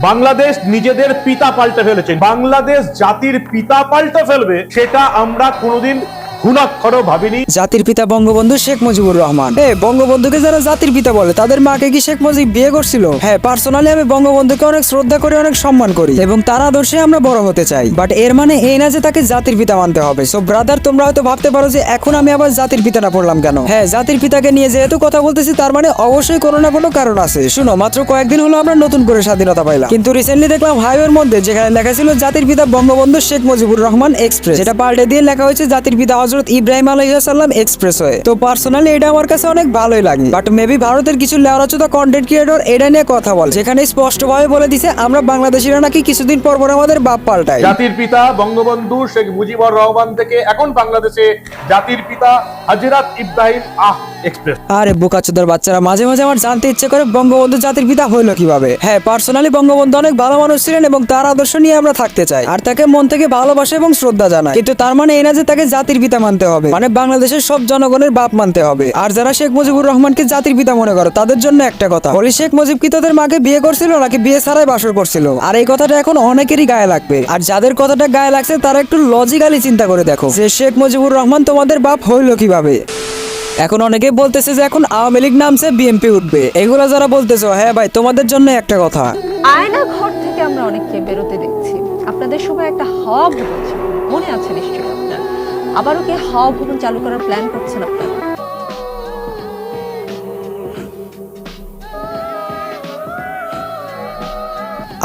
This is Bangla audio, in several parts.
বাংলাদেশ নিজেদের পিতা পাল্টে ফেলেছে। বাংলাদেশ জাতির পিতা পাল্টে ফেলবে সেটা আমরা কোনোদিন ঘুণাক্ষরও ভাবিনি। জাতির পিতা বঙ্গবন্ধু শেখ মুজিবুর রহমান। বঙ্গবন্ধুকে যারা জাতির পিতা বলে তাদের মাকে কি শেখ মুজিব বিয়ে করছিল? হ্যাঁ, পার্সোনালি আমি বঙ্গবন্ধুকে অনেক শ্রদ্ধা করি, অনেক সম্মান করি এবং তার আদর্শে আমরা বড় হতে চাই। বাট এর মানে এই না যে তাকে জাতির পিতা মানতে হবে। সো ব্রাদার, তোমরা হয়তো ভাবতে পারো যে এখন আমি আবার জাতির পিতাটা পড়লাম কেন? হ্যাঁ, জাতির পিতাকে নিয়ে যেহেতু কথা বলতেছি তার মানে অবশ্যই কোনো না কোনো কারণ আছে। শুনো, মাত্র কয়েকদিন হলো আমরা নতুন করে স্বাধীনতা পাইলাম, কিন্তু রিসেন্টলি দেখলাম হাইওয়ের মধ্যে যেখানে লেখা ছিল জাতির পিতা বঙ্গবন্ধু শেখ মুজিবুর রহমান এক্সপ্রেস, যেটা পাল্টে দিয়ে লেখা হয়েছে জাতির পিতা হযরত ইব্রাহিম আলাইহিসসালাম এক্সপ্রেসওয়ে। তো পার্সোনালি এটা আমার কাছে অনেক ভালোই লাগে। বাট মেবি ভারতের কিছু লেওরাচোদা কন্টেন্ট ক্রিয়েটর এটা নিয়ে কথা বলে, যেখানে স্পষ্টভাবে বলে দিছে আমরা বাংলাদেশিরা নাকি কিছুদিন পর পর আমাদের বাপ পাল্টাই। জাতির পিতা বঙ্গবন্ধু শেখ মুজিবুর রহমান থেকে এখন বাংলাদেশে জাতির পিতা হযরত ইব্রাহিম এক্সপ্রেস। আরে বোকাচোদার বাচ্চারা, মাঝে মাঝে আমার জানতে ইচ্ছে করে বঙ্গবন্ধু জাতির পিতা হইলো কিভাবে। হ্যাঁ, পার্সোনালি বঙ্গবন্ধু অনেক ভালো মানুষ ছিলেন এবং তার আদর্শ নিয়ে আমরা থাকতে চাই আর তাকে মন থেকে ভালোবাসা এবং শ্রদ্ধা জানাই। কিন্তু তার মানে এই না যে তাকে জাতির পিতা মানতে হবে, মানে বাংলাদেশের সব জনগণের বাপ মানতে হবে। আর যারা শেখ মুজিবুর রহমানকে জাতির পিতা মনে করো তাদের জন্য একটা কথা বলি, শেখ মুজিব কি তাদের মাকে বিয়ে করছিল নাকি বিয়ে ছাড়াই বাসর করছিল? আর এই কথাটা এখন অনেকেরই গায়ে লাগবে। আর যাদের কথাটা গায়ে লাগছে তারা একটু লজিক্যালি চিন্তা করে দেখো যে শেখ মুজিবুর রহমান তোমাদের বাপ হইলো কিভাবে। এখন অনেকে বলতেছে যে এখন আওয়ামী লীগ নামছে বিএনপি উঠবে। এগুলো যারা বলতেছো, হ্যাঁ ভাই, তোমাদের জন্য একটা কথা, আয়না ঘর থেকে আমরা অনেককে বেরোতে দেখছি। আপনাদের সময় একটা হাওয়া ভবন ছিল, মনে আছে নিশ্চয়ই আপনার? আবারও কি হাওয়া ভবন চালু করার প্ল্যান করছেন আপনারা?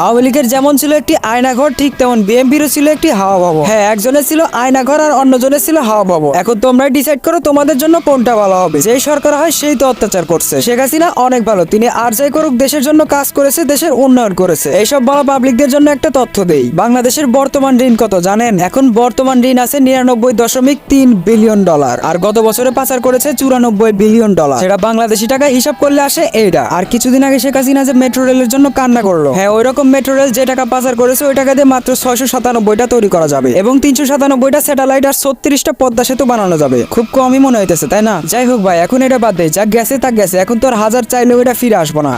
আওয়ামী লীগের যেমন ছিল একটি আয়নাঘর, ঠিক তেমন বিএনপিরও ছিল একটি হাওয়া ভবন। হ্যাঁ, একজনের ছিল আয়নাঘর আর অন্যজনের ছিল হাওয়া ভবন। এখন তোমরা ডিসাইড করো তোমাদের জন্য কোনটা ভালো হবে। যেই সরকার হয় সেই তো অত্যাচার করছে। শেখ হাসিনা অনেক ভালো, তিনি আর যাই করুক দেশের জন্য কাজ করেছে, দেশের উন্নয়ন করেছে। এইসব ভালো পাবলিকদের জন্য একটা তথ্য দেই। বাংলাদেশের বর্তমান ঋণ কত জানেন? এখন বর্তমান ঋণ আছে 99.3 বিলিয়ন ডলার, আর গত বছরে পাচার করেছে 94 বিলিয়ন ডলার। সেটা বাংলাদেশি টাকা হিসাব করলে আসে এইটা। আর কিছুদিন আগে শেখ হাসিনা যে মেট্রো রেলের জন্য কান্না করলো, হ্যাঁ ওইরকম মেট্রো রেল যে টাকা পাচার করেছে ওই টাকা দিয়ে মাত্র 697টা তৈরি করা যাবে এবং 397টা স্যাটেলাইট আর 36টা পদ্মা সেতু বানানো যাবে। খুব কমই মনে হইতেছে, তাই না? যাই হোক ভাই, এখন এটা বাদ দেয়, যা গেছে তা গেছে। এখন তো আর হাজার চাইলেও এটা ফিরে আসবো না।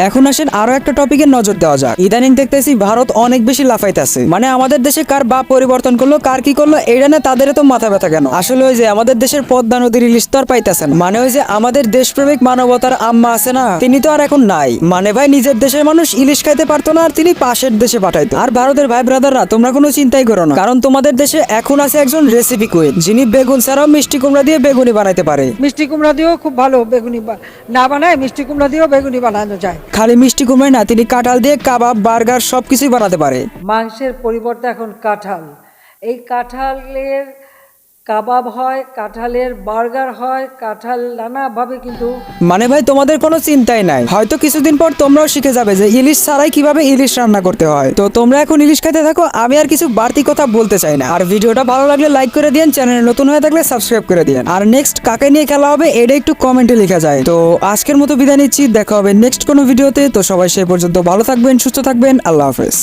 এখন আসেন আরো একটা টপিকে নজর দেওয়া যাক। ইদানিং দেখতেছি ভারত অনেক বেশি লাফাইতেছে, মানে আমাদের দেশে কার বাপ পরিবর্তন করলো, কার কি করলো, এইটা না তাদের তো মাথা ব্যথা কেন? আসলে ওই যে আমাদের দেশের পদ্মা নদীর ইলিশ তো আর পাইতেছেন, মানে ওই যে আমাদের দেশপ্রেমিক মানবতার আম্মা আছে না, তিনি তো আর এখন নাই। মানে ভাই, নিজের দেশের মানুষ ইলিশ খাইতে পারতো না আর তিনি পাশের দেশে পাঠাইতো। আর ভারতের ভাই ব্রাদাররা, তোমরা কোনো চিন্তাই করো না, কারণ তোমাদের দেশে এখন আছে একজন রেসিপি কুইন, যিনি বেগুন ছাড়াও মিষ্টি কুমড়া দিয়ে বেগুনি বানাইতে পারে। মিষ্টি কুমড়া দিয়েও খুব ভালো বেগুনি না বানায়, মিষ্টি কুমড়া দিয়েও বেগুনি বানানো যায়। খালি মিষ্টি কুমড়াই না, তিনি কাঁঠাল দিয়ে কাবাব, বার্গার সবকিছুই বানাতে পারে। মাংসের পরিবর্তে এখন কাঁঠাল, এই কাঁঠালের কাবাব হয়, কাঁঠালের বার্গার হয়, কাঁঠাল নানাভাবে কিন্তু। মানে ভাই, তোমাদের কোনো চিন্তাই নাই, হয়তো কিছুদিন পর তোমরাও শিখে যাবে যে ইলিশ ছাড়াই কিভাবে ইলিশ রান্না করতে হয়। তো তোমরা এখন ইলিশ খাইতে থাকো, আমি আর কিছু বাড়তি কথা বলতে চাই না। আর ভিডিওটা ভালো লাগলে লাইক করে দিন, চ্যানেলে নতুন হয়ে থাকলে সাবস্ক্রাইব করে দিন। আর নেক্সট কাকে নিয়ে খেলা হবে এটা একটু কমেন্টে লেখা যায়। তো আজকের মতো বিদায় নিচ্ছি, দেখা হবে নেক্সট কোনো ভিডিওতে। তো সবাই সেই পর্যন্ত ভালো থাকবেন, সুস্থ থাকবেন, আল্লাহ হাফেজ।